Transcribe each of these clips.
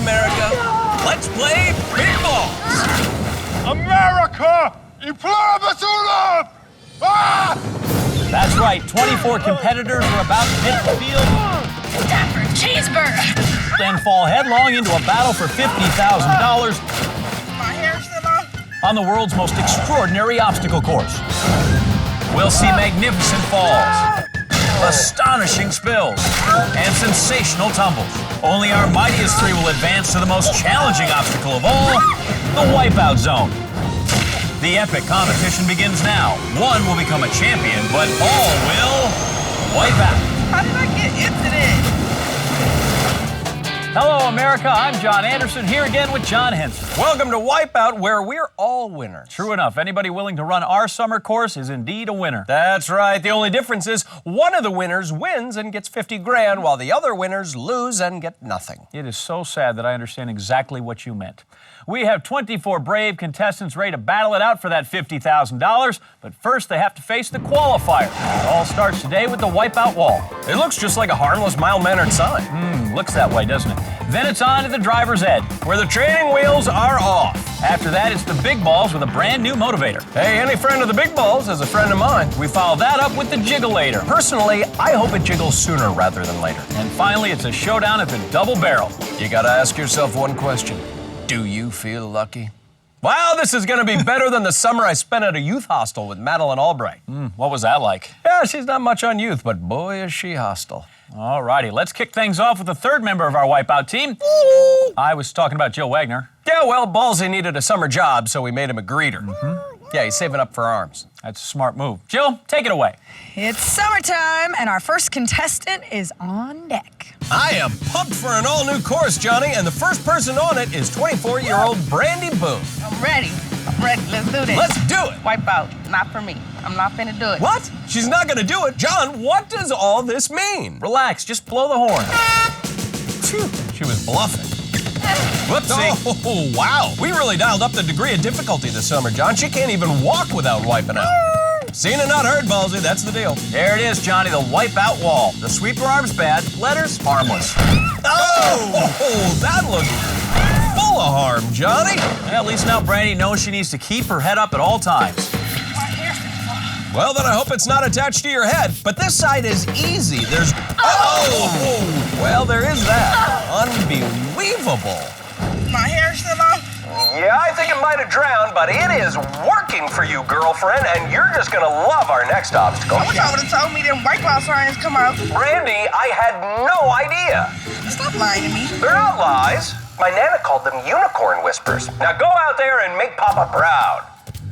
America. Let's play big balls. America! You pluribus unum! Ah! That's right, 24 competitors are about to hit the field Time for a cheeseburger. and fall headlong into a battle for $50,000 My hair still on? on the world's most extraordinary obstacle course. We'll see magnificent falls, astonishing spills, and sensational tumbles. Only our mightiest three will advance to the most challenging obstacle of all, the Wipeout Zone. The epic competition begins now. One will become a champion, but all will wipe out. How did I get into this? Hello, America. I'm John Anderson, here again with John Henson. Welcome to Wipeout, where we're all winners. True enough, anybody willing to run our summer course is indeed a winner. That's right. The only difference is one of the winners wins and gets 50 grand, while the other winners lose and get nothing. It is so sad that I understand exactly what you meant. We have 24 brave contestants ready to battle it out for that $50,000, but first they have to face the qualifier. It all starts today with the Wipeout wall. It looks just like a harmless, mild-mannered sign. Looks that way, doesn't it? Then it's on to the driver's ed, Where the training wheels are off. After that, it's the big balls with a brand new motivator. Hey, any friend of the big balls is a friend of mine. We follow that up with the jiggleator. Personally, I hope it jiggles sooner rather than later. And finally, it's a showdown at the double barrel. You gotta ask yourself one question. Do you feel lucky? Wow, this is gonna be better than the summer I spent at a youth hostel with Madeline Albright. What was that like? Yeah, she's not much on youth, but boy, is she hostile. All righty, let's kick things off with the third member of our Wipeout team. I was talking about Joe Wagner. Yeah, well, Ballsy needed a summer job, so we made him a greeter. Yeah, he's saving up for arms. That's a smart move. Jill, take it away. It's summertime, and our first contestant is on deck. I am pumped for an all-new course, Johnny, and the first person on it is 24-year-old Brandy Boone. I'm ready. I'm ready. Let's do this. Let's do it. Wipe out. Not for me. I'm not finna do it. What? She's not gonna do it. John, what does all this mean? Relax, just blow the horn. Phew, she was bluffing. Whoopsie. Oh, wow. We really dialed up the degree of difficulty this summer, John. She can't even walk without wiping out. Seen and not heard, Ballsy. That's the deal. There it is, Johnny, the Wipeout wall. The sweeper arm's bad, letters harmless. Oh, that looked full of harm, Johnny. Well, at least now Brandy knows she needs to keep her head up at all times. Well, then I hope it's not attached to your head. But this side is easy. There's... Oh! Well, there is that. Unbelievable. My hair still on? Yeah, I think it might have drowned, but it is working for you, girlfriend, and you're just gonna love our next obstacle. I wish I would have told me them Wipeout signs come out. Brandy, I had no idea. Stop lying to me. They're not lies. My Nana called them unicorn whispers. Now go out there and make Papa proud.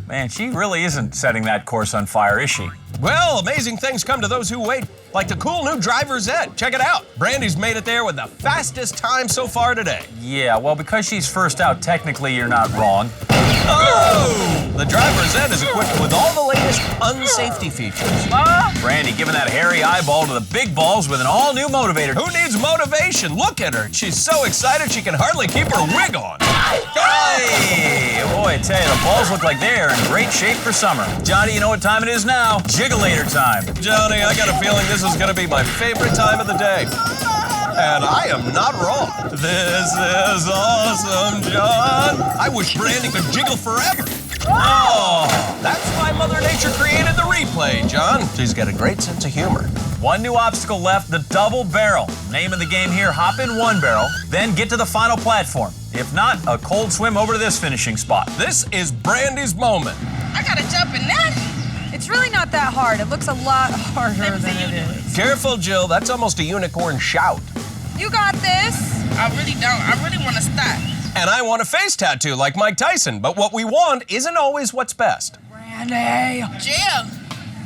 Man, she really isn't setting that course on fire, is she? Well, amazing things come to those who wait, like the cool new driver's ed. Check it out. Brandy's made it there with the fastest time so far today. Yeah, well, because she's first out, technically you're not wrong. Oh! The driver's ed is equipped with all the latest unsafety features. Brandy giving that hairy eyeball to the big balls with an all-new motivator. Who needs motivation? Look at her. She's so excited she can hardly keep her wig on. Hey! Boy, I tell you, the balls look like they're in great shape for summer. Johnny, you know what time it is now? Jiggleator time. Johnny, I got a feeling this is gonna be my favorite time of the day. And I am not wrong. This is awesome, John. I wish Brandy could jiggle forever. Oh, that's why Mother Nature created the replay, John. She's got a great sense of humor. One new obstacle left, the double barrel. Name of the game here, hop in one barrel, then get to the final platform. If not, a cold swim over to this finishing spot. This is Brandy's moment. I gotta jump in that. It's really not that hard. It looks a lot harder than it is. Careful, Jill. That's almost a unicorn shout. You got this. I really don't. I really want to stop. And I want a face tattoo like Mike Tyson, but what we want isn't always what's best. Brandy. Jill,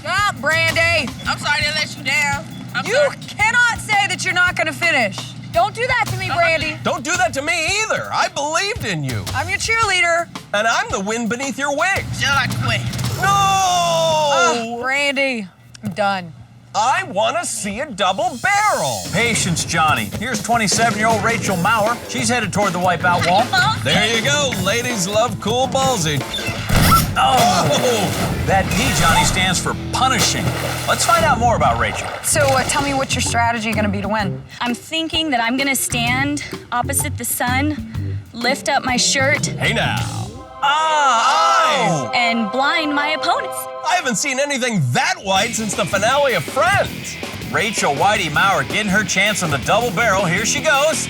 Stop, Brandy. I'm sorry to let you down. You cannot say that you're not going to finish. Don't do that to me, Brandy. Don't do that to me either. I believed in you. I'm your cheerleader. And I'm the wind beneath your wings. Jill, I quit. No! Brandy, I'm done. I want to see a double barrel. Patience, Johnny. Here's 27-year-old Rachel Maurer. She's headed toward the Wipeout wall. There you go. Ladies love cool ballsy. Oh! That P, Johnny, stands for punishing. Let's find out more about Rachel. So tell me what's your strategy going to be to win? I'm thinking that I'm gonna stand opposite the sun, lift up my shirt, Hey now. Oh! and blind my opponents. I haven't seen anything that white since the finale of Friends. Rachel Whitey Maurer getting her chance on the double barrel. Here she goes.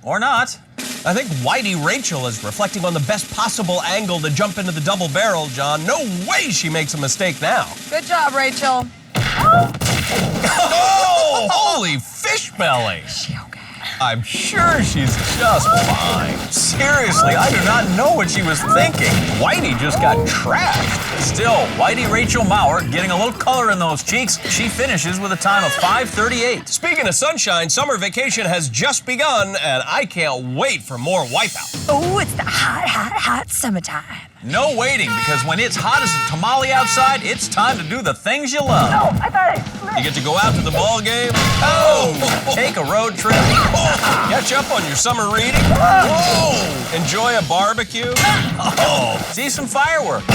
Or not. I think Whitey Rachel is reflecting on the best possible angle to jump into the double barrel, John. No way she makes a mistake now. Good job, Rachel. Oh! Holy fish belly! Is she okay? I'm sure she's just fine. Seriously, I do not know what she was thinking. Whitey just got trashed. Still, Whitey Rachel Maurer getting a little color in those cheeks. She finishes with a time of 5:38. Speaking of sunshine, summer vacation has just begun, and I can't wait for more Wipeout. Oh, it's the hot, hot, hot summertime. No waiting, because when it's hot as a tamale outside, it's time to do the things you love. Oh, I thought I slipped. You get to go out to the ball game. Oh! Take a road trip. Catch up on your summer reading. Whoa! Enjoy a barbecue. Oh, see some fireworks.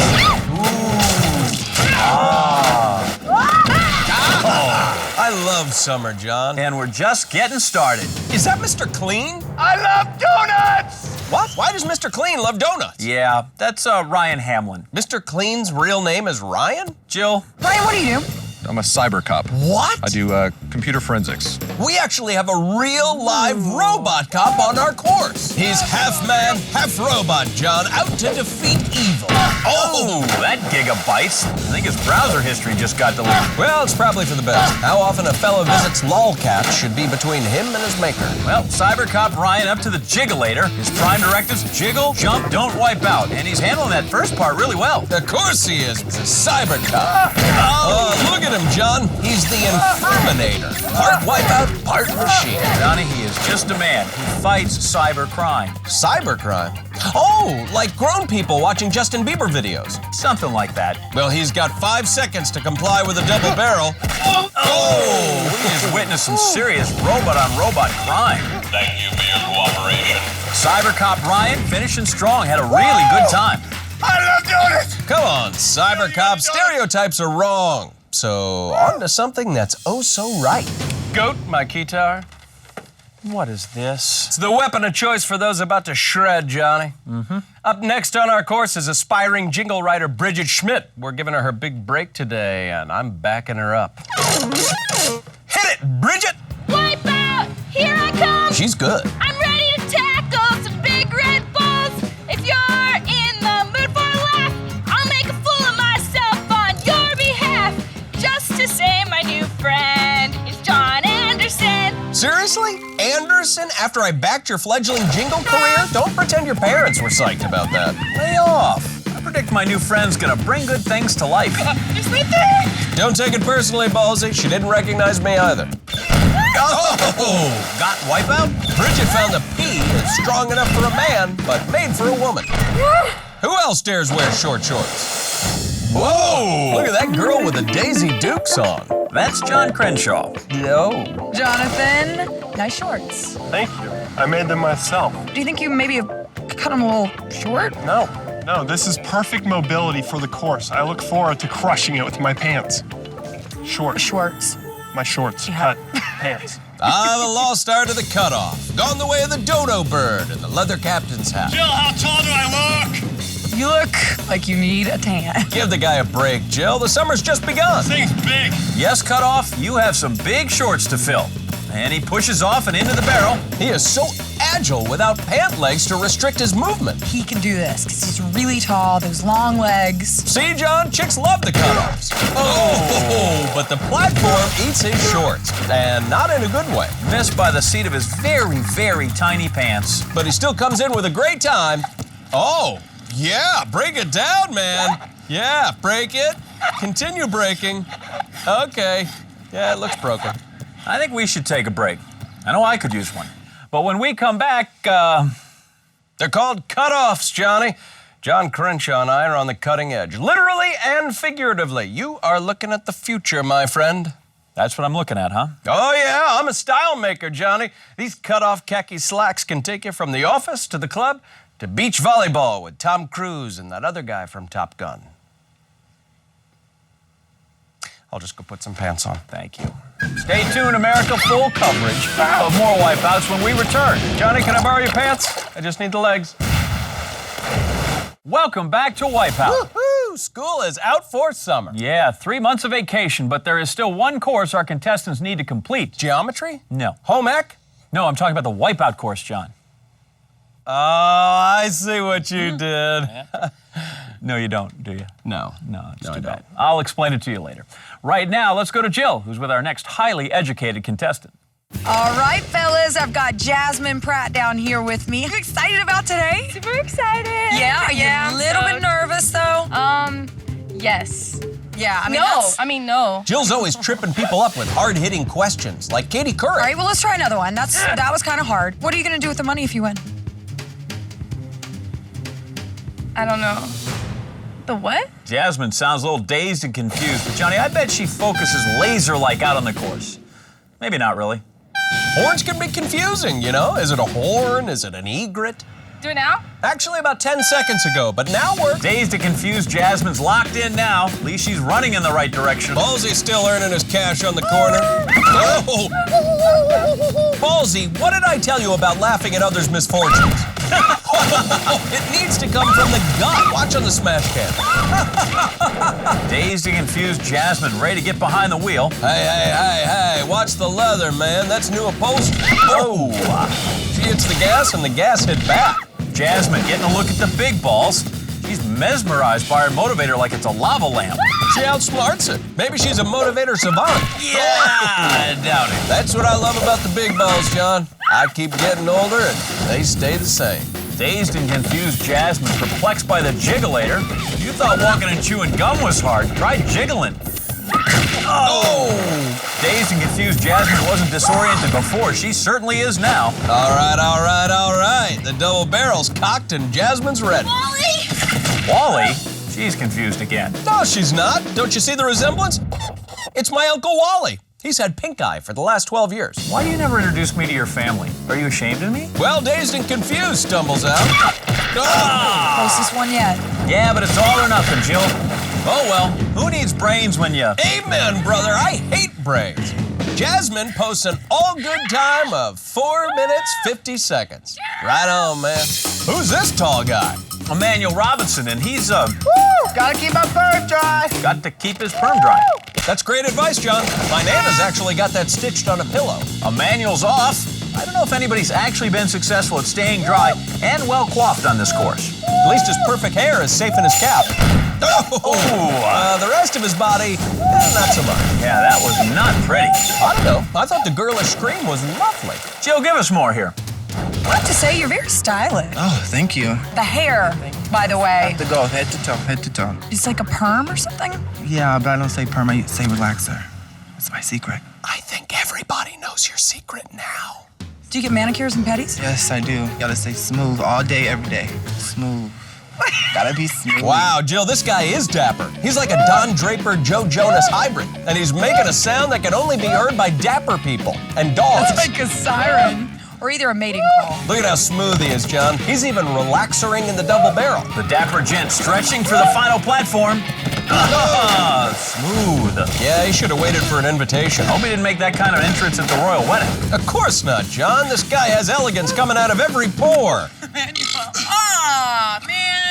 I love summer, John. And we're just getting started. Is that Mr. Clean? I love donuts! What? Why does Mr. Clean love donuts? Yeah, that's Ryan Hamlin. Mr. Clean's real name is Ryan? Jill? Ryan, what do you do? I'm a cyber cop. What? I do computer forensics. We actually have a real live robot cop on our course. He's half man, half robot, John, out to defeat evil. Oh, that gigabytes. I think his browser history just got deleted. Well, it's probably for the best. How often a fellow visits lolcats should be between him and his maker. Well, Cyber Cop Ryan up to the jiggulator. His prime directives, jiggle, jump, don't wipe out. And he's handling that first part really well. Of course he is. He's a cyber cop. Look at him, John. He's the Infirminator. Part wipeout, part machine. Johnny, he is just a man who fights cyber crime. Cybercrime? Oh, like grown people watching Justin Bieber videos. Something like that. Well, he's got 5 seconds to comply with a double barrel. Oh, we just witnessed some serious robot-on-robot crime. Thank you for your cooperation. Cyber Cop Ryan finishing strong, had a really good time. I love donuts! Come on, cyber cop. Stereotypes are wrong. So, on to something that's oh so right. Goat, my keytar. What is this? It's the weapon of choice for those about to shred, Johnny. Up next on our course is aspiring jingle writer Bridget Schmidt. We're giving her big break today, and I'm backing her up. Hit it, Bridget! Wipeout! Here I come! She's good. I'm ready to tackle some big red balls. If you're in the mood for a laugh, I'll make a fool of myself on your behalf. Just to say my new friend is John Anderson. Seriously? Anderson, after I backed your fledgling jingle career? Don't pretend your parents were psyched about that. Lay off. I predict my new friend's gonna bring good things to life. Just right there. Don't take it personally, Ballsy. She didn't recognize me either. Oh, got Wipeout? Bridget found the P is strong enough for a man, but made for a woman. Who else dares wear short shorts? Whoa! Look at that girl with the Daisy Dukes on. That's John Crenshaw. No. Jonathan, nice shorts. Thank you. I made them myself. Do you think you maybe cut them a little short? No, this is perfect mobility for the course. I look forward to crushing it with my pants. Shorts. My shorts. Cut. Pants. The lost art of the cutoff. Gone the way of the dodo bird and the leather captain's hat. Jill, how tall do I look? You look like you need a tan. Give the guy a break, Jill. The summer's just begun. Thing's big. Yes, Cutoff, you have some big shorts to fill. And he pushes off and into the barrel. He is so agile without pant legs to restrict his movement. He can do this because he's really tall, those long legs. See, John? Chicks love the cutoffs. Oh, but the platform eats his shorts, and not in a good way. Missed by the seat of his very, very tiny pants. But he still comes in with a great time. Oh, yeah, break it down, man. Yeah, break it. Continue breaking. Okay. Yeah, it looks broken. I think we should take a break. I know I could use one. But when we come back, They're called cutoffs, Johnny. John Crenshaw and I are on the cutting edge, literally and figuratively. You are looking at the future, my friend. that's what I'm looking at, huh? Oh, yeah, I'm a style maker, Johnny. These cut-off khaki slacks can take you from the office to the club to beach volleyball with Tom Cruise and that other guy from Top Gun. I'll just go put some pants on. Thank you. Stay tuned, America. Full coverage of more Wipeouts when we return. Johnny, can I borrow your pants? I just need the legs. Welcome back to Wipeout. Woohoo! School is out for summer. Yeah, 3 months of vacation, but there is still one course our contestants need to complete. Geometry? No. Home ec? No, I'm talking about the Wipeout course, John. Oh, I see what you did. No, you don't, do you? No. No, it's No, too I bad. don't. I'll explain it to you later. Right now, let's go to Jill, who's with our next highly educated contestant. All right, fellas, I've got Jasmine Pratt down here with me. You excited about today? Super excited. Yeah, are you a little bit nervous, though? Yes. Yeah, I mean, No. Jill's always tripping people up with hard-hitting questions, like Katie Couric. All right, well, let's try another one. That was kind of hard. What are you going to do with the money if you win? I don't know. The what? Jasmine sounds a little dazed and confused, but Johnny, I bet she focuses laser-like out on the course. Maybe not really. Horns can be confusing, you know? Is it a horn? Is it an egret? Do it now? Actually, about 10 seconds ago, but now we're... Dazed and confused, Jasmine's locked in now. At least she's running in the right direction. Ballsy still earning his cash on the corner. Oh! Ballsy, what did I tell you about laughing at others' misfortunes? It needs to come from the gut. Watch on the smash cam. Dazed and confused Jasmine, ready to get behind the wheel. Hey, watch the leather, man. That's new upholstery. Oh! She hits the gas and the gas hit back. Jasmine getting a look at the big balls. She's mesmerized by her motivator like it's a lava lamp. She outsmarts it. Maybe she's a motivator savant. Yeah, I doubt it. That's what I love about the big balls, John. I keep getting older and they stay the same. Dazed and confused Jasmine, perplexed by the jiggleator. You thought walking and chewing gum was hard. Try jiggling. Oh! Dazed and confused Jasmine wasn't disoriented before. She certainly is now. All right. The double barrel's cocked and Jasmine's ready. Wally? She's confused again. No, she's not. Don't you see the resemblance? It's my Uncle Wally. He's had pink eye for the last 12 years. Why do you never introduce me to your family? Are you ashamed of me? Well, Dazed and Confused stumbles out. Closest one yet. Yeah, but it's all or nothing, Jill. Oh well, who needs brains when you... Amen, brother. I hate brains. Jasmine posts an all-good time of 4 minutes, 50 seconds. Right on, man. Who's this tall guy? Emmanuel Robinson, and he's, Gotta keep my perm dry. got to keep his perm dry. That's great advice, John. My Nana's actually got that stitched on a pillow. Emmanuel's off. I don't know if anybody's actually been successful at staying dry and well coiffed on this course. At least his perfect hair is safe in his cap. The rest of his body, not so much. Yeah, that was not pretty. I don't know. I thought the girlish scream was lovely. Jill, give us more here. I have to say, you're very stylish. Oh, thank you. The hair, by the way. To go head to toe. It's like a perm or something? Yeah, but I don't say perm, I say relaxer. It's my secret. I think everybody knows your secret now. Do you get manicures and pedis? Yes, I do. Gotta stay smooth all day, every day. Smooth. Gotta be smooth. Wow, Jill, this guy is dapper. He's like a Don Draper, Joe Jonas hybrid. And he's making a sound that can only be heard by dapper people and dogs. It's like a siren. Or either a mating call. Look at how smooth he is, John. He's even relaxering in the double barrel. The dapper gent stretching for the final platform. Smooth. Yeah, he should have waited for an invitation. Hope he didn't make that kind of entrance at the royal wedding. Of course not, John. This guy has elegance coming out of every pore. Man.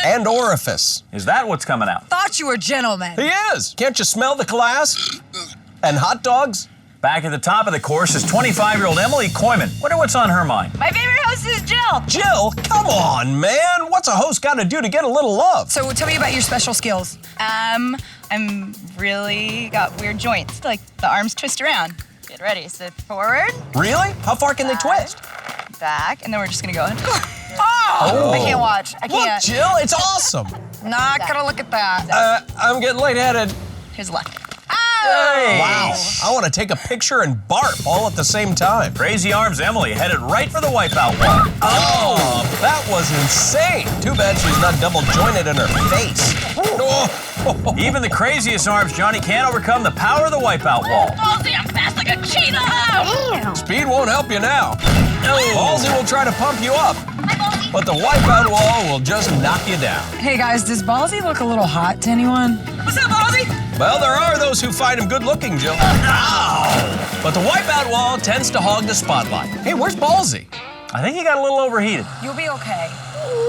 And orifice. Is that what's coming out? Thought you were gentlemen. He is. Can't you smell the class? And hot dogs? Back at the top of the course is 25-year-old Emily Koyman. Wonder what's on her mind. My favorite host is Jill. Jill, come on, man. What's a host got to do to get a little love? So tell me about your special skills. I'm really got weird joints. Like the arms twist around. Get ready. Sit forward, Really? How far can they twist? back, and then we're just gonna go. Oh! I can't watch. I Look, can't. Jill, it's awesome. Not gonna look at that. I'm getting lightheaded. Here's luck. Hey! Wow. I want to take a picture and barf all at the same time. Crazy Arms Emily headed right for the Wipeout wall. Oh, that was insane. Too bad she's not double jointed in her face. Oh. Even the craziest arms Johnny can't overcome the power of the Wipeout wall. Ballsy, I'm fast like a cheetah. Speed won't help you now. Ballsy will try to pump you up, Hi, Ballsy. but the Wipeout wall will just knock you down. Hey guys, does Ballsy look a little hot to anyone? What's up, Ballsy? Well, there are those who find him good looking, Jill. Ow! But the Wipeout wall tends to hog the spotlight. Hey, where's Ballsy? I think he got a little overheated. You'll be okay.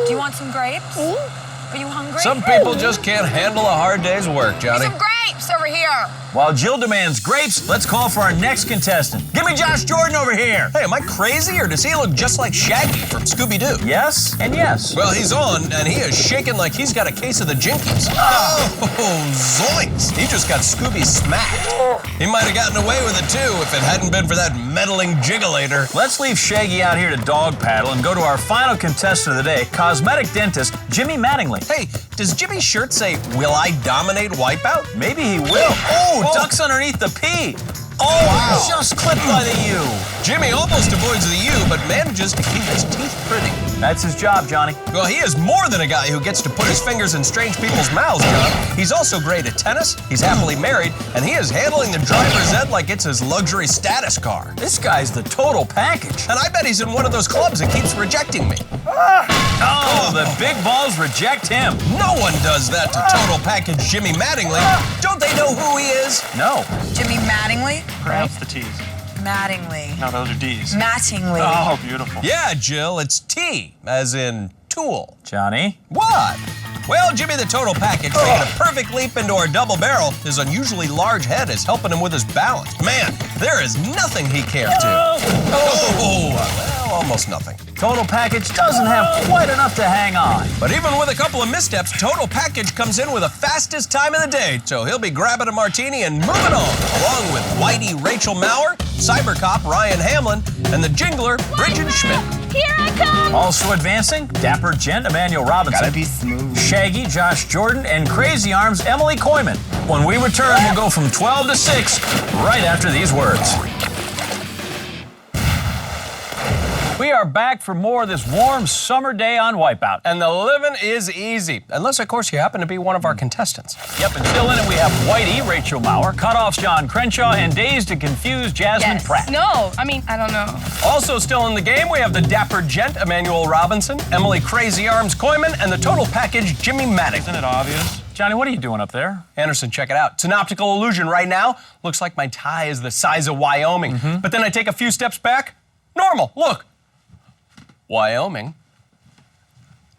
Do you want some grapes? Are you hungry? Some people just can't handle a hard day's work, Johnny. Some grapes over here. While Jill demands grapes, let's call for our next contestant. Give me Josh Jordan over here. Hey, am I crazy, or does he look just like Shaggy from Scooby-Doo? Yes and yes. Well, he's on, and he is shaking like he's got a case of the jinkies. Oh, zoinks! He just got Scooby smacked. He might have gotten away with it, too, if it hadn't been for that meddling jiggulator. Let's leave Shaggy out here to dog paddle and go to our final contestant of the day, cosmetic dentist Jimmy Mattingly. Hey, does Jimmy's shirt say, "Will I dominate Wipeout"? Maybe he will. Oh, ducks underneath the P. Oh, Wow. just clipped by the U. Jimmy almost avoids the U, but manages to keep his teeth pretty. That's his job, Johnny. Well, he is more than a guy who gets to put his fingers in strange people's mouths, John. He's also great at tennis, he's happily married, and he is handling the driver's ed like it's his luxury status car. This guy's the total package. And I bet he's in one of those clubs that keeps rejecting me. Oh, the big balls reject him. No one does that to total package Jimmy Mattingly. Don't they know who he is? No. Jimmy Mattingly? Pronounce the T's. Mattingly. No, those are D's. Mattingly. Oh, beautiful. Yeah, Jill, it's T, as in tool. Johnny? What? Well, Jimmy the Total Package taking a perfect leap into our double barrel. His unusually large head is helping him with his balance. Man, there is nothing he can't do. Oh, well, almost nothing. Total package doesn't have quite enough to hang on. But even with a couple of missteps, Total Package comes in with the fastest time of the day. So he'll be grabbing a martini and moving on, along with Whitey Rachel Maurer, Cyber Cop Ryan Hamlin, and the Jingler Bridget Schmidt. Here I come. Also advancing, Dapper Gent Emmanuel Robinson. Gotta be smooth. Shaggy Josh Jordan, and Crazy Arms Emily Koyman. When we return, we'll go from 12 to 6 right after these words. We are back for more of this warm summer day on Wipeout. And the living is easy, unless, of course, you happen to be one of our contestants. Yep, and still in it we have Whitey, Rachel Maurer, Cutoffs John Crenshaw, and Dazed and Confused Jasmine Pratt. No, I mean, I don't know. Also still in the game, we have the Dapper Gent Emmanuel Robinson, Emily Crazy Arms Koyman, and the Total Package Jimmy Maddox. Isn't it obvious? Johnny, what are you doing up there? Anderson, check it out. It's an optical illusion right now. Looks like my tie is the size of Wyoming. But then I take a few steps back. Normal, look. Wyoming.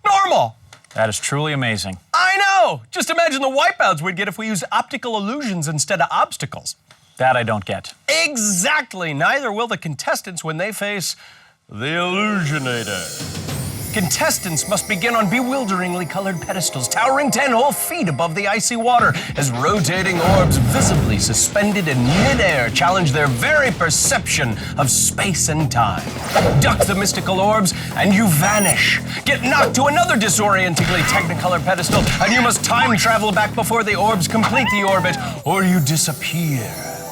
Normal. That is truly amazing. I know. Just imagine the wipeouts we'd get if we used optical illusions instead of obstacles. That I don't get. Exactly. Neither will the contestants when they face the illusionator. Contestants must begin on bewilderingly colored pedestals, towering 10 whole feet above the icy water, as rotating orbs visibly suspended in midair challenge their very perception of space and time. Duck the mystical orbs, and you vanish. Get knocked to another disorientingly technicolor pedestal, and you must time travel back before the orbs complete the orbit, or you disappear.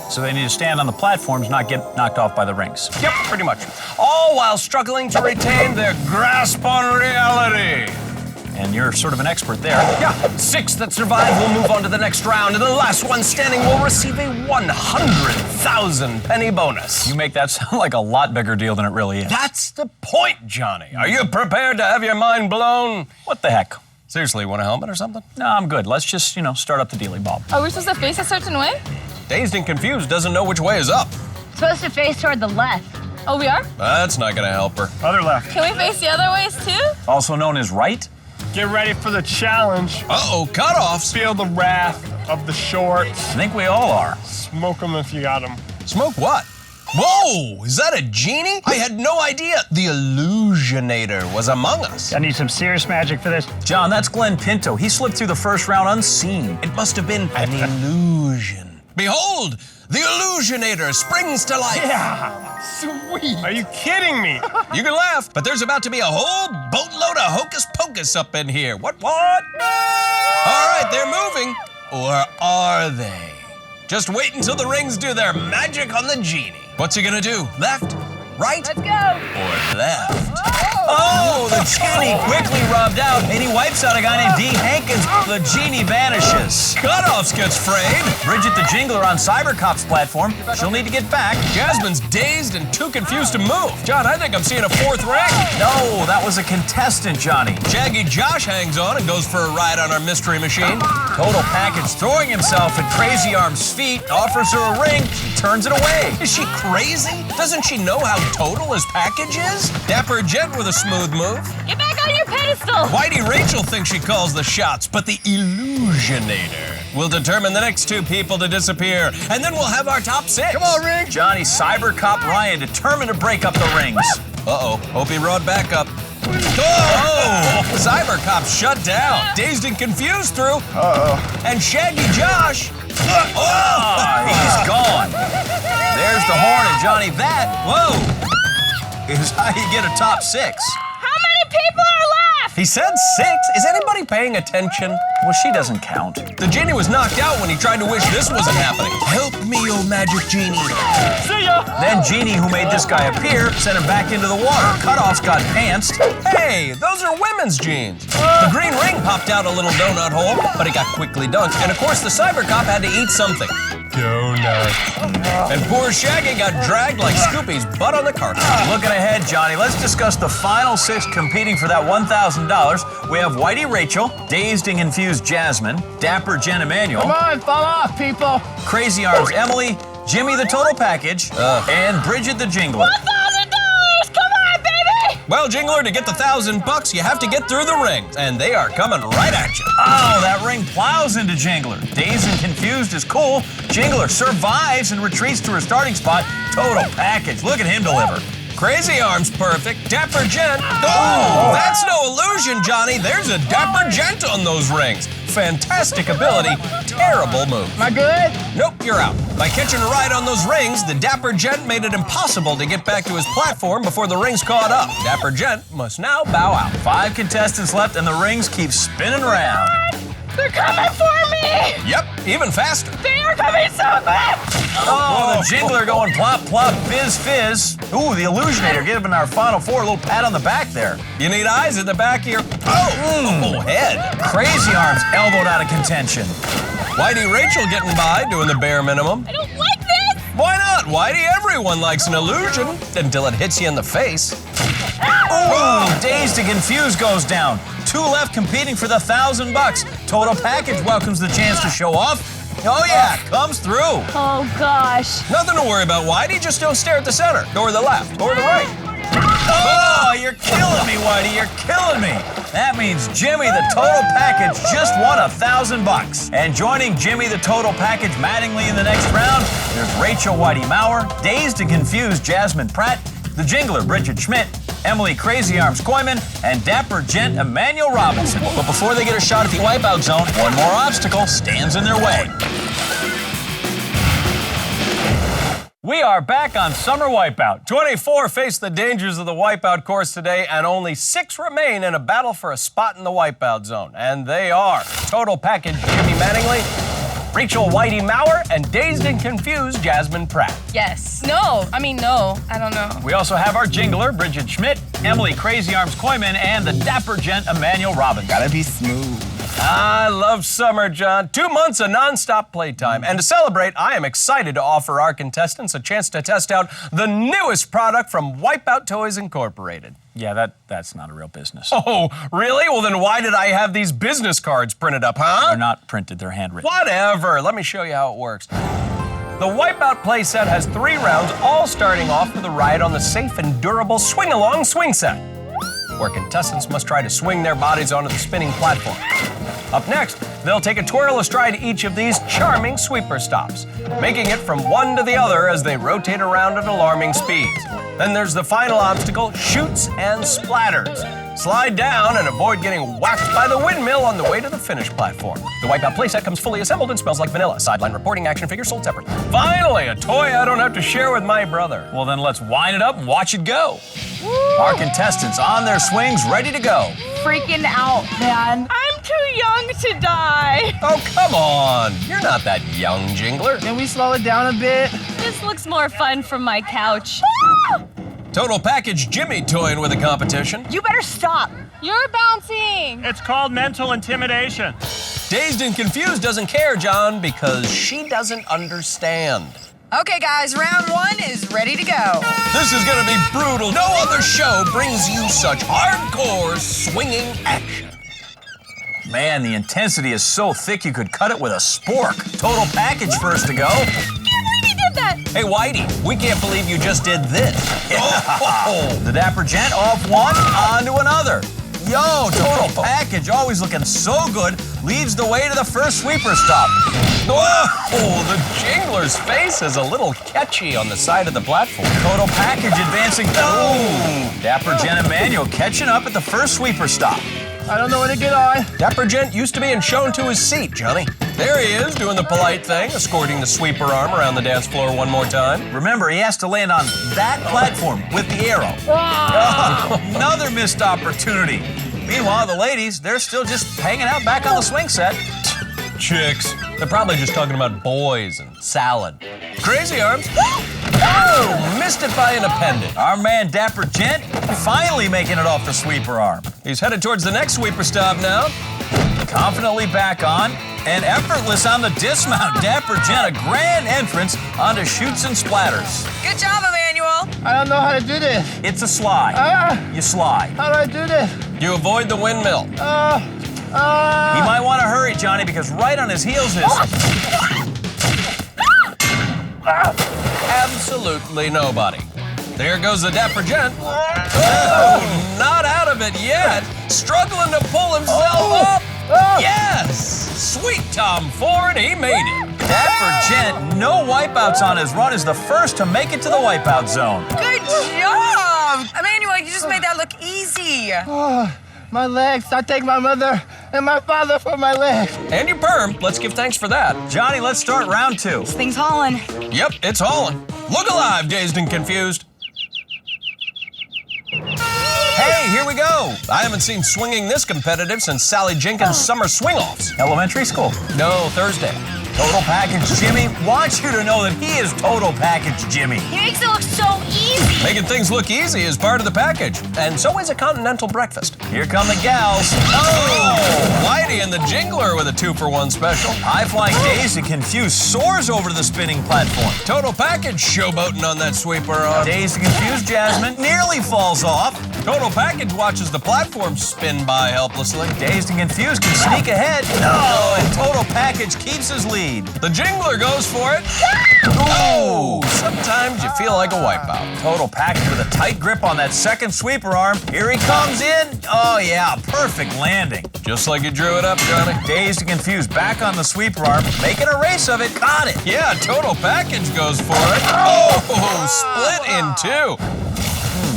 So they need to stand on the platforms, not get knocked off by the rings. Yep, pretty much. All while struggling to retain their grasp on reality. And you're sort of an expert there. Yeah, 6 that survive will move on to the next round, and the last one standing will receive a 100,000 penny bonus. You make that sound like a lot bigger deal than it really is. That's the point, Johnny. Are you prepared to have your mind blown? What the heck? Seriously, want a helmet or something? No, I'm good. Let's just, start up the dealy bob. Are we supposed to face a certain way? Dazed and Confused doesn't know which way is up. Supposed to face toward the left. Oh, we are? That's not gonna help her. Other left. Can we face the other ways too? Also known as right? Get ready for the challenge. Uh-oh, cutoffs. Feel the wrath of the shorts. I think we all are. Smoke them if you got them. Smoke what? Whoa, is that a genie? I had no idea the illusionator was among us. I need some serious magic for this. John, that's Glenn Pinto. He slipped through the first round unseen. It must have been an illusion. Behold, the illusionator springs to life. Yeah, sweet. Are you kidding me? You can laugh, but there's about to be a whole boatload of hocus pocus up in here. What? All right, they're moving. Or are they? Just wait until the rings do their magic on the genie. What's he gonna do? Left? Right? Let's go. Or left? Oh, the The genie quickly rubbed out, and he wipes out a guy named D. Hankins. The genie vanishes. Cutoffs gets frayed. Bridget the Jingler on Cybercop's platform. She'll need to get back. Jasmine's dazed and too confused to move. John, I think I'm seeing a fourth ring. No, that was a contestant, Johnny. Shaggy Josh hangs on and goes for a ride on our mystery machine. Total Package throwing himself at Crazy Arm's feet, offers her a ring. She turns it away. Is she crazy? Doesn't she know how total his package is? Dapper Jet with a smooth move. Get back on your pedestal. Whitey Rachel thinks she calls the shots, but the illusionator will determine the next two people to disappear, and then we'll have our top six. Come on, Ring. Johnny Cybercop Ryan determined to break up the rings. Uh-oh, hope he rode back up. Oh! Cybercop shut down. Dazed and confused through. Uh-oh. And Shaggy Josh. Oh! He's gone. There's the horn, and Johnny, that, whoa, is how you get a top six. How many people are left? He said six. Is anybody paying attention? Well, she doesn't count. The genie was knocked out when he tried to wish this wasn't happening. Help me, oh magic genie. See ya! Then Genie, who made this guy appear, sent him back into the water. Cutoffs got pantsed. Hey, those are women's jeans. The green ring popped out a little donut hole, but it got quickly dunked. And of course, the Cybercop had to eat something. Donut. And poor Shaggy got dragged like Scoopy's butt on the carpet. Looking ahead, Johnny, let's discuss the final six competing for that $1,000. We have Whitey Rachel, Dazed and Confused Jasmine, Dapper Jen Emanuel, Come on, fall off, people. Crazy Arms Emily, Jimmy the Total Package, and Bridget the Jingler. $1,000! Come on, baby! Well, Jingler, to get the $1,000, you have to get through the rings, and they are coming right at you. Oh, that ring plows into Jingler. Dazed and Confused is cool. Jingler survives and retreats to her starting spot. Total Package. Look at him deliver. Crazy Arms perfect. Dapper Gent. Oh, that's no illusion, Johnny. There's a Dapper Gent on those rings. Fantastic ability, terrible move. Am I good? Nope, you're out. By catching a ride on those rings, the Dapper Gent made it impossible to get back to his platform before the rings caught up. Dapper Gent must now bow out. 5 contestants left, and the rings keep spinning around. They're coming for me! Yep, even faster. They are coming so fast! Oh, the Jingler going plop, plop, fizz, fizz. Ooh, the Illusionator giving our final four a little pat on the back there. You need eyes at the back of your head. Crazy Arms elbowed out of contention. Whitey Rachel getting by, doing the bare minimum. I don't like this! Why not, Whitey? Everyone likes an illusion until it hits you in the face. Ooh, Dazed and Confused goes down. 2 left competing for the $1,000. Total Package welcomes the chance to show off. Oh yeah, comes through. Oh gosh. Nothing to worry about, Whitey. Just don't stare at the center, or the left, or the right. Oh, you're killing me, Whitey. You're killing me. That means Jimmy the Total Package just won $1,000. And joining Jimmy the Total Package Mattingly in the next round, there's Rachel Whitey Maurer, Dazed and Confused Jasmine Pratt, the Jingler Bridget Schmidt, Emily Crazy Arms Koyman, and Dapper Gent Emmanuel Robinson. But before they get a shot at the Wipeout Zone, one more obstacle stands in their way. We are back on Summer Wipeout. 24 face the dangers of the Wipeout course today, and only 6 remain in a battle for a spot in the Wipeout Zone. And they are Total Package Jimmy Mattingly, Rachel Whitey Maurer, and Dazed and Confused Jasmine Pratt. Yes. No. I mean, no. I don't know. We also have our Jingler, Bridget Schmidt, Emily Crazy Arms Koyman, and the Dapper Gent Emmanuel Robinson. Gotta be smooth. I love summer, John. 2 months of non-stop playtime. And to celebrate, I am excited to offer our contestants a chance to test out the newest product from Wipeout Toys Incorporated. Yeah, that's not a real business. Oh, really? Well, then why did I have these business cards printed up, huh? They're not printed, they're handwritten. Whatever. Let me show you how it works. The Wipeout playset has 3 rounds, all starting off with a ride on the safe and durable swing-along swing set, where contestants must try to swing their bodies onto the spinning platform. Up next, they'll take a twirl astride each of these charming sweeper stops, making it from one to the other as they rotate around at alarming speeds. Then there's the final obstacle, chutes and splatters. Slide down and avoid getting whacked by the windmill on the way to the finish platform. The Wipeout playset comes fully assembled and smells like vanilla. Sideline reporting action figures sold separate. Finally, a toy I don't have to share with my brother. Well, then let's wind it up and watch it go. Our contestants on their swings, ready to go. Freaking out, man. I'm too young to die. Oh, come on. You're not that young, Jingler. Can we slow it down a bit? This looks more fun from my couch. Total Package Jimmy toying with the competition. You better stop. You're bouncing. It's called mental intimidation. Dazed and Confused doesn't care, John, because she doesn't understand. Okay, guys, round 1 is ready to go. This is gonna be brutal. No other show brings you such hardcore swinging action. Man, the intensity is so thick you could cut it with a spork. Total Package first to go. I can't believe he did that. Hey, Whitey, we can't believe you just did this. The Dapper Gent off one, on to another. Yo, Total Package, always looking so good, leads the way to the first sweeper stop. Whoa, the Jingler's face is a little catchy on the side of the platform. Total Package advancing. Oh! Dapper Gent and Manuel catching up at the first sweeper stop. I don't know where to get on. Dapper Gent used to being shown to his seat, Johnny. There he is, doing the polite thing, escorting the sweeper arm around the dance floor one more time. Remember, he has to land on that platform with the arrow. Oh, another missed opportunity. Meanwhile, the ladies, they're still just hanging out back on the swing set. Chicks. They're probably just talking about boys and salad. Crazy Arms. Oh, missed it by an appendage. Our man Dapper Gent finally making it off the sweeper arm. He's headed towards the next sweeper stop now. Confidently back on and effortless on the dismount. Dapper Gent, a grand entrance onto Shoots and Splatters. Good job, Emmanuel. I don't know how to do this. It's a slide. You slide. How do I do this? You avoid the windmill. You might want to hurry, Johnny, because right on his heels is... Absolutely nobody. There goes the Dapper Gent. Oh, not out of it yet. Struggling to pull himself up. Yes! Sweet Tom Ford, he made it. Dapper Gent, no wipeouts on his run, is the first to make it to the wipeout zone. Good job. Emmanuel, you just made that look easy. My legs. I thank my mother and my father for my legs. And your perm. Let's give thanks for that. Johnny, let's start round 2. This thing's hauling. Yep, it's hauling. Look alive, Dazed and Confused. Hey, here we go. I haven't seen swinging this competitive since Sally Jenkins' summer swing-offs. Elementary school. No, Thursday. Total Package Jimmy wants you to know that he is Total Package Jimmy. He makes it look so easy. Making things look easy is part of the package. And so is a continental breakfast. Here come the gals. Oh! Whitey and the Jingler with a 2-for-1 special. High-flying Dazed and Confused soars over the spinning platform. Total Package showboating on that sweeper arm. Dazed and Confused Jasmine nearly falls off. Total Package watches the platform spin by helplessly. Dazed and Confused can sneak ahead. No, and Total Package keeps his lead. The Jingler goes for it. Oh! Sometimes you feel like a wipeout. Total Package with a tight grip on that second sweeper arm. Here he comes in. Oh, yeah, perfect landing. Just like you drew it up, Johnny. Dazed and Confused back on the sweeper arm, making a race of it. Got it. Yeah, Total Package goes for it. Oh, split in 2.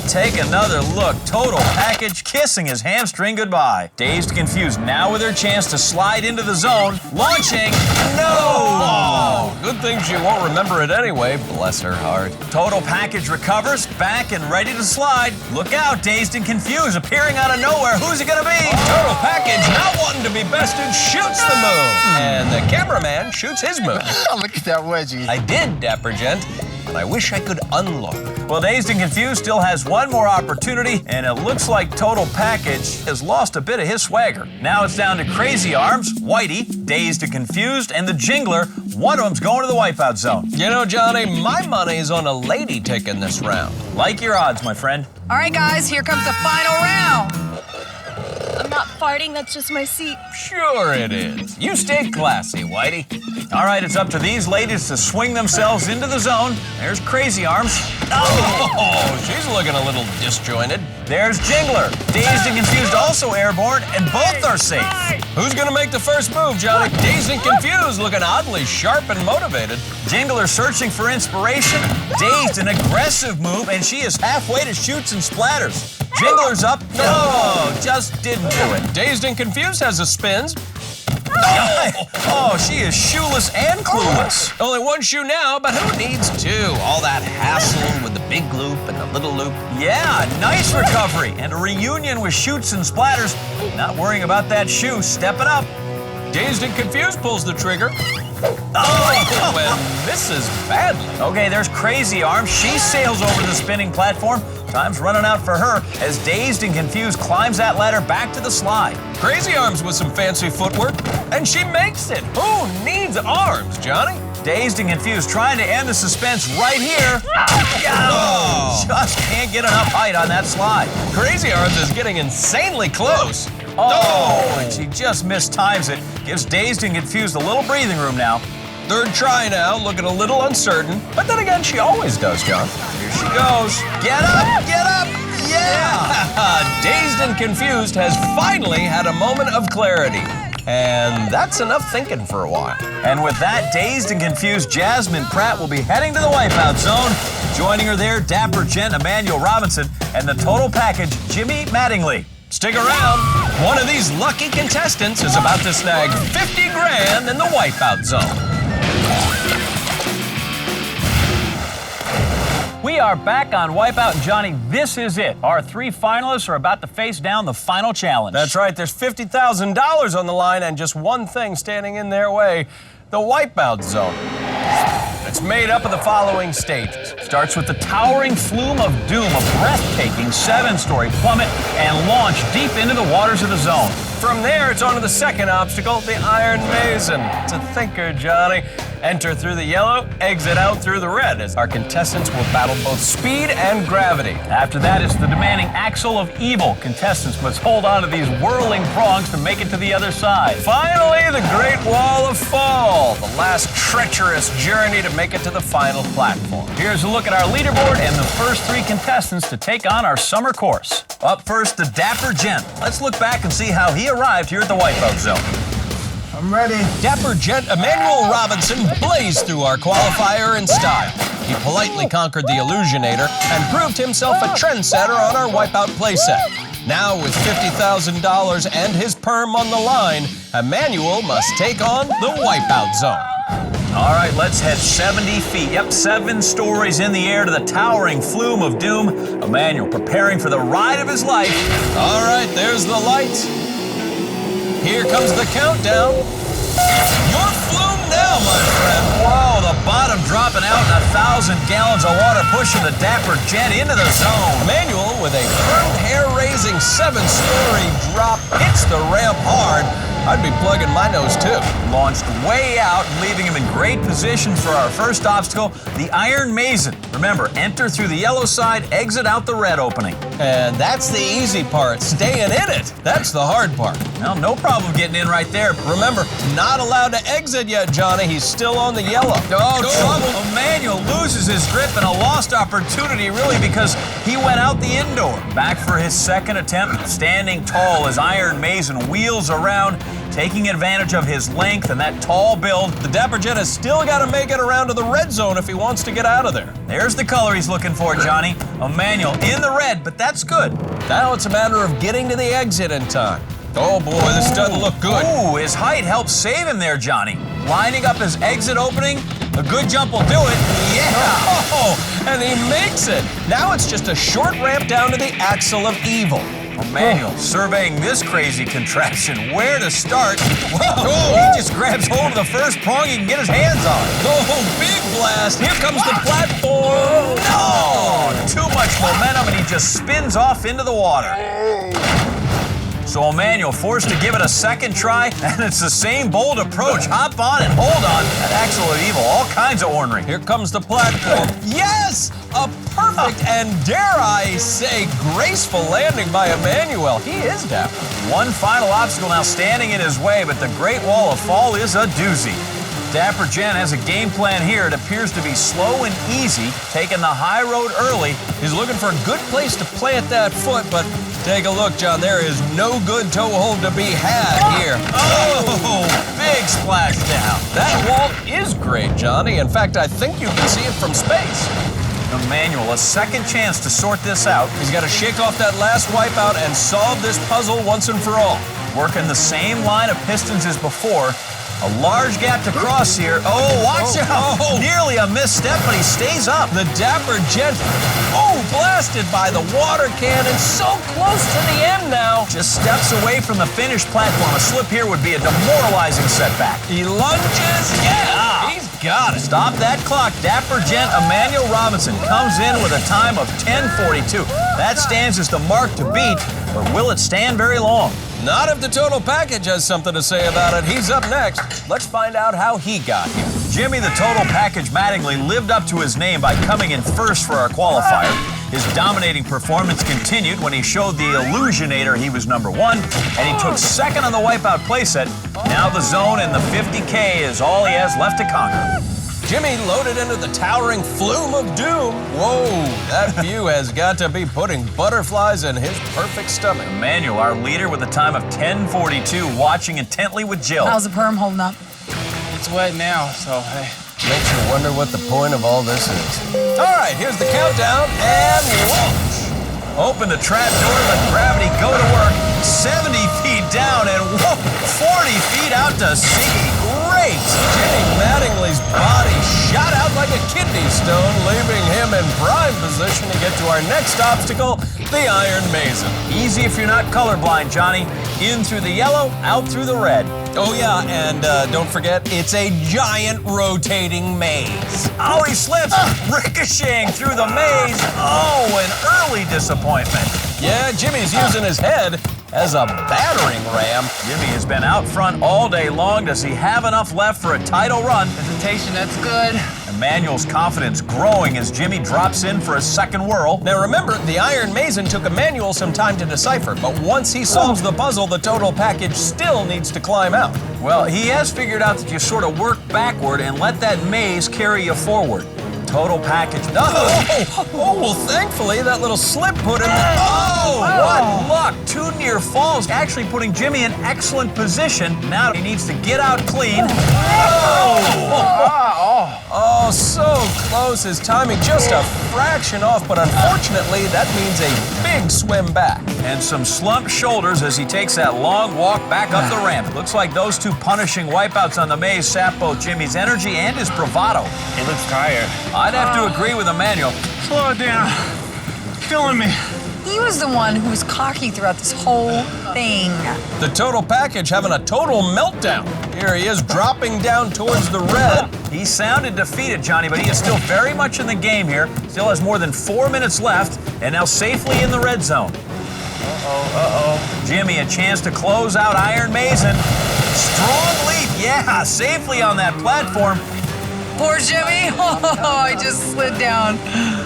Take another look. Total Package kissing his hamstring goodbye. Dazed and Confused now with their chance to slide into the zone. Launching. No! Oh, good thing she won't remember it anyway. Bless her heart. Total Package recovers, back and ready to slide. Look out, Dazed and Confused appearing out of nowhere. Who's it gonna be? Total Package, not wanting to be bested, shoots the moon. And the cameraman shoots his moon. Look at that wedgie. I did, Dapper Gent. And I wish I could unlook. Well, Dazed and Confused still has one more opportunity, and it looks like Total Package has lost a bit of his swagger. Now it's down to Crazy Arms, Whitey, Dazed and Confused, and the Jingler. One of them's going to the wipeout zone. You know, Johnny, my money's on a lady taking this round. Like your odds, my friend. All right, guys, here comes the final round. I'm not farting, that's just my seat. Sure it is. You stay classy, Whitey. All right, it's up to these ladies to swing themselves into the zone. There's Crazy Arms. Oh, she's looking a little disjointed. There's Jingler. Dazed and Confused also airborne, and both are safe. Who's gonna make the first move, Johnny? Dazed and Confused looking oddly sharp and motivated. Jingler searching for inspiration. Dazed, an aggressive move, and she is halfway to Shoots and Splatters. Jingler's up. No, just didn't do it. Dazed and Confused has the spins. Oh, she is shoeless and clueless. Only one shoe now, but who needs two? All that hassle with the big loop and the little loop. Yeah, nice recovery. And a reunion with Shoots and Splatters. Not worrying about that shoe, stepping up. Dazed and Confused pulls the trigger. Oh, and misses badly. Okay, there's Crazy Arms. She sails over the spinning platform, Time's running out for her as Dazed and Confused climbs that ladder back to the slide. Crazy Arms with some fancy footwork, and she makes it. Who needs arms, Johnny? Dazed and Confused trying to end the suspense right here. Oh, just can't get enough height on that slide. Crazy Arms is getting insanely close. Oh, and she just mistimes it. Gives Dazed and Confused a little breathing room now. Third try now, looking a little uncertain. But then again, she always does, John. Here she goes. Get up, get up. Yeah! Dazed and Confused has finally had a moment of clarity. And that's enough thinking for a while. And with that, Dazed and Confused Jasmine Pratt will be heading to the Wipeout Zone. Joining her there, Dapper Gent Emmanuel Robinson and the total package, Jimmy Mattingly. Stick around. One of these lucky contestants is about to snag 50 grand in the Wipeout Zone. We are back on Wipeout, and Johnny, this is it. Our 3 finalists are about to face down the final challenge. That's right, there's $50,000 on the line and just one thing standing in their way, the Wipeout Zone. It's made up of the following stages. Starts with the towering flume of doom, a breathtaking 7-story plummet and launch deep into the waters of the zone. From there, it's on to the second obstacle, the Iron Mason. It's a thinker, Johnny. Enter through the yellow, exit out through the red, as our contestants will battle both speed and gravity. After that, it's the demanding Axle of Evil. Contestants must hold on to these whirling prongs to make it to the other side. Finally, the Great Wall of Fall, the last treacherous journey to make it to the final platform. Here's a look at our leaderboard and the first 3 contestants to take on our summer course. Up first, the Dapper Gent. Let's look back and see how he arrived here at the Wipeout Zone. I'm ready. Dapper Gent Emmanuel Robinson blazed through our qualifier in style. He politely conquered the Illusionator and proved himself a trendsetter on our Wipeout playset. Now, with $50,000 and his perm on the line, Emmanuel must take on the Wipeout Zone. All right, let's head 70 feet. Yep, 7 stories in the air to the towering flume of doom. Emmanuel preparing for the ride of his life. All right, there's the lights. Here comes the countdown. Your flume now, my friend. Whoa, the bottom dropping out and 1,000 gallons of water pushing the Dapper Gent into the zone. Emmanuel, with a front hair-raising 7-story drop, hits the ramp hard. I'd be plugging my nose, too. Launched way out, leaving him in great position for our first obstacle, the Iron Mason. Remember, enter through the yellow side, exit out the red opening. And that's the easy part, staying in it. That's the hard part. Well, no problem getting in right there. Remember, not allowed to exit yet, Johnny. He's still on the yellow. Oh, trouble. Emmanuel loses his grip and a lost opportunity, really, because he went out the indoor. Back for his second attempt, standing tall as Iron Mason wheels around, taking advantage of his length and that tall build. The Dapper Gent has still got to make it around to the red zone if he wants to get out of there. There's the color he's looking for, Johnny. Emmanuel in the red, but that's good. Now it's a matter of getting to the exit in time. Oh boy, this doesn't look good. Ooh, his height helps save him there, Johnny. Lining up his exit opening. A good jump will do it. Yeah! Oh, and he makes it. Now it's just a short ramp down to the Axle of Evil. Emmanuel surveying this crazy contraption. Where to start? Whoa! He just grabs hold of the first prong he can get his hands on. Oh, big blast. Here comes the platform. No! Too much momentum, and he just spins off into the water. So Emmanuel forced to give it a second try, and it's the same bold approach. Hop on and hold on. That Axle of Evil, all kinds of ornery. Here comes the platform. Yes! A perfect and, dare I say, graceful landing by Emmanuel. He is dapper. One final obstacle now standing in his way, but the Great Wall of Fall is a doozy. Dapper Gent has a game plan here. It appears to be slow and easy, taking the high road early. He's looking for a good place to plant that foot, but take a look, John. There is no good toe hold to be had here. Oh, big splash down. That wall is great, Johnny. In fact, I think you can see it from space. Emmanuel, a second chance to sort this out. He's got to shake off that last wipeout and solve this puzzle once and for all. Working the same line of pistons as before. A large gap to cross here. Oh, watch out! Nearly a misstep, but he stays up. The Dapper Gent, blasted by the water cannon. So close to the end now. Just steps away from the finish platform. A slip here would be a demoralizing setback. He lunges. Yeah, he's got it. Stop that clock. Dapper Gent Emmanuel Robinson comes in with a time of 10:42. That stands as the mark to beat, but will it stand very long? Not if the total package has something to say about it. He's up next. Let's find out how he got here. Jimmy the Total Package Mattingly lived up to his name by coming in first for our qualifier. His dominating performance continued when he showed the Illusionator he was #1, and he took second on the Wipeout playset. Now the zone and the 50K is all he has left to conquer. Jimmy loaded into the towering flume of doom. Whoa, that view has got to be putting butterflies in his perfect stomach. Emmanuel, our leader, with a time of 10:42, watching intently with Jill. How's the perm holding up? It's wet now, so hey. Makes you wonder what the point of all this is. All right, here's the countdown, and launch. Open the trap door, let gravity go to work. 70 feet down and 40 feet out to sea. Great! Jimmy Mattingly's body shot out like a kidney stone, leaving him in prime position to get to our next obstacle, the Iron Mason. Easy if you're not colorblind, Johnny. In through the yellow, out through the red. Oh yeah, and don't forget, it's a giant rotating maze. Oh, he slips, ricocheting through the maze. Oh, an early disappointment. Yeah, Jimmy's using his head as a battering ram. Jimmy has been out front all day long. Does he have enough left for a title run? Presentation, that's good. Emmanuel's confidence growing as Jimmy drops in for a second whirl. Now remember, the Iron Mason took Emmanuel some time to decipher, but once he solves the puzzle, the total package still needs to climb out. Well, he has figured out that you sort of work backward and let that maze carry you forward. Total package. Well, thankfully, that little slip put him in. What luck! 2 near falls, actually putting Jimmy in excellent position. Now he needs to get out clean. Oh, so close. His timing just a fraction off, but unfortunately, that means a big swim back. And some slumped shoulders as he takes that long walk back up the ramp. Looks like those two punishing wipeouts on the maze sap both Jimmy's energy and his bravado. He looks tired. I'd have to agree with Emmanuel. Slow it down. Killing me. He was the one who was cocky throughout this whole thing. The total package having a total meltdown. Here he is dropping down towards the red. He sounded defeated, Johnny, but he is still very much in the game here. Still has more than 4 minutes left, and now safely in the red zone. Jimmy, a chance to close out Iron Mason. Strong leap, yeah, safely on that platform. Poor Jimmy. Oh, he just slid down.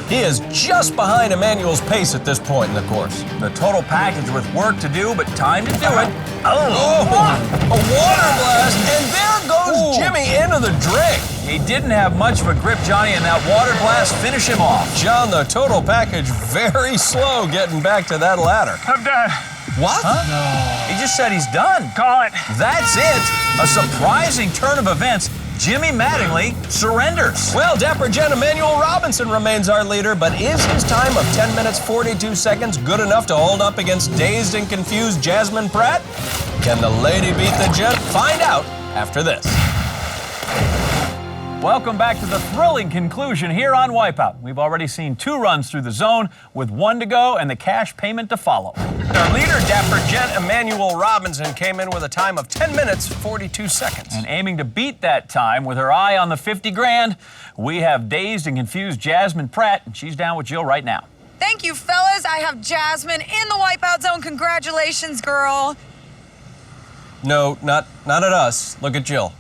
He is just behind Emmanuel's pace at this point in the course. The total package with work to do, but time to do it. A water blast, and there goes Jimmy into the drink. He didn't have much of a grip, Johnny, and that water blast finished him off. John, the total package very slow getting back to that ladder. I'm done. What? He just said he's done. Call it. That's it. A surprising turn of events. Jimmy Mattingly surrenders. Well, Dapper Gent Emmanuel Robinson remains our leader, but is his time of 10 minutes 42 seconds good enough to hold up against dazed and confused Jasmine Pratt? Can the lady beat the gent? Find out after this. Welcome back to the thrilling conclusion here on Wipeout. We've already seen 2 runs through the zone with 1 to go and the cash payment to follow. Our leader, Dapper Gent Emmanuel Robinson, came in with a time of 10 minutes 42 seconds. And aiming to beat that time with her eye on the 50 grand, we have dazed and confused Jasmine Pratt, and she's down with Jill right now. Thank you, fellas. I have Jasmine in the wipeout zone. Congratulations, girl. No, not at us. Look at Jill.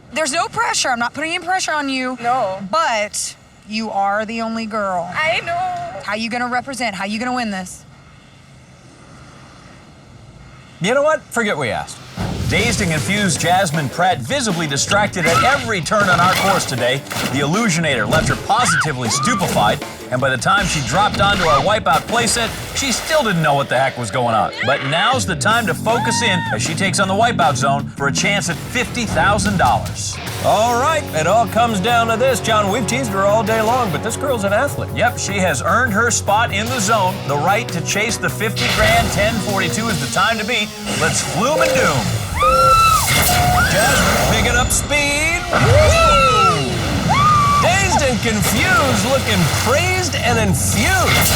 There's no pressure. I'm not putting any pressure on you. No. But you are the only girl. I know. How you gonna represent? How you gonna win this? You know what? Forget we asked. Dazed and confused Jasmine Pratt, visibly distracted at every turn on our course today. The Illusionator left her positively stupefied, and by the time she dropped onto our Wipeout playset, she still didn't know what the heck was going on. But now's the time to focus in as she takes on the Wipeout zone for a chance at $50,000. All right, it all comes down to this, John. We've teased her all day long, but this girl's an athlete. Yep, she has earned her spot in the zone, the right to chase the 50 grand. 10:42 is the time to beat. Let's flume and doom. Jasmine picking up speed. Woo! Dazed and confused, looking crazed and infused.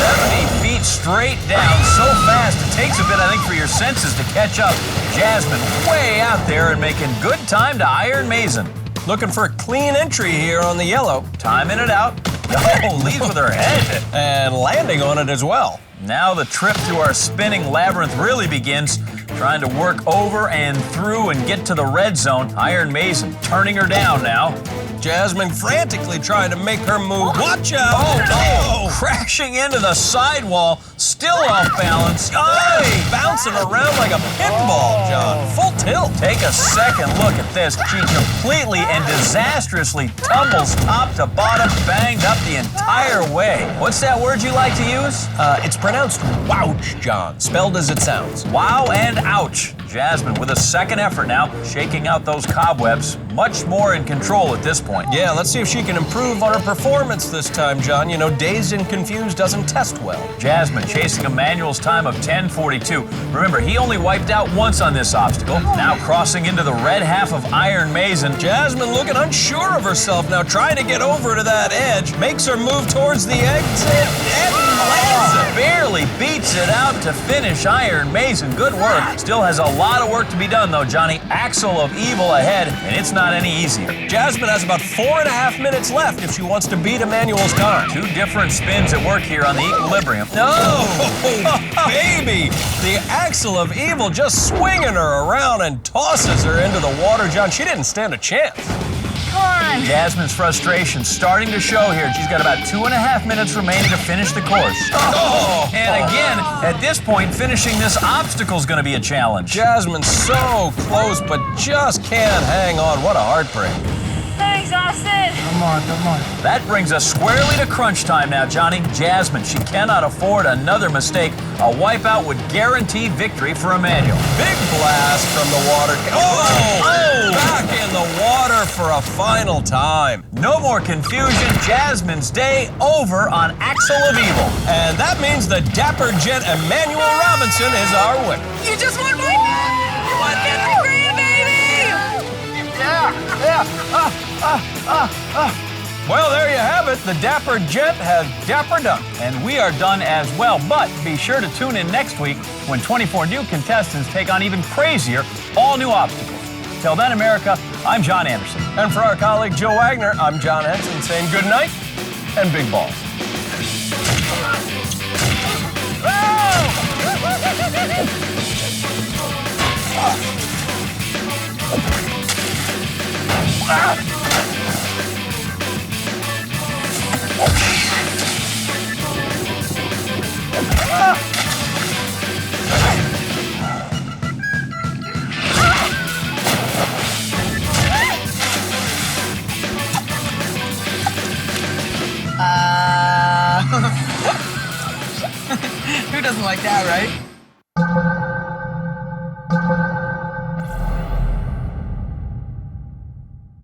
70 feet straight down so fast it takes a bit, I think, for your senses to catch up. Jasmine way out there and making good time to Iron Mason. Looking for a clean entry here on the yellow. Timing it out. Oh, leads with her head. And landing on it as well. Now the trip through our spinning labyrinth really begins. Trying to work over and through and get to the red zone. Iron Mason turning her down now. Jasmine frantically trying to make her move. Watch out! Oh! Crashing into the sidewall, still off balance. Hey! Bouncing around like a pinball, John. Full tilt. Take a second look at this. She completely and disastrously tumbles top to bottom, banged up the entire way. What's that word you like to use? It's pronounced wouch, John. Spelled as it sounds. Wow and ouch. Jasmine with a second effort now, shaking out those cobwebs. Much more in control at this point. Yeah, let's see if she can improve on her performance this time, John. You know, dazed and confused doesn't test well. Jasmine chasing a manual's time of 10:42. Remember, he only wiped out once on this obstacle. Now crossing into the red half of Iron Mason. Jasmine looking unsure of herself now, trying to get over to that edge. Makes her move towards the exit and lands it. Barely beats it out to finish Iron Mason. Good work. Still has a lot of work to be done, though, Johnny. Axle of Evil ahead, and it's not any easier. Jasmine has about 4.5 minutes left if she wants to beat Emmanuel's time. Two different spins at work here on the equilibrium. No! Baby! The Axle of Evil just swinging her around and tosses her into the water, John. She didn't stand a chance. Come on. Jasmine's frustration starting to show here. She's got about 2.5 minutes remaining to finish the course. Oh. And again, at this point, finishing this obstacle is going to be a challenge. Jasmine's so close, but just can't hang on. What a heartbreak. I'm exhausted. Come on, come on. That brings us squarely to crunch time now, Johnny. Jasmine, she cannot afford another mistake. A wipeout would guarantee victory for Emmanuel. Big blast from the water. Oh! Back in the water for a final time. No more confusion. Jasmine's day over on Axle of Evil. And that means the dapper gent Emmanuel Robinson is our winner. You just won my bet! You won 50 grand, baby! Well, there you have it. The dapper gent has dapper done. And we are done as well. But be sure to tune in next week when 24 new contestants take on even crazier, all-new obstacles. Till then, America, I'm John Anderson. And for our colleague Joe Wagner, I'm John Henson saying good night and big balls. Who doesn't like that, right?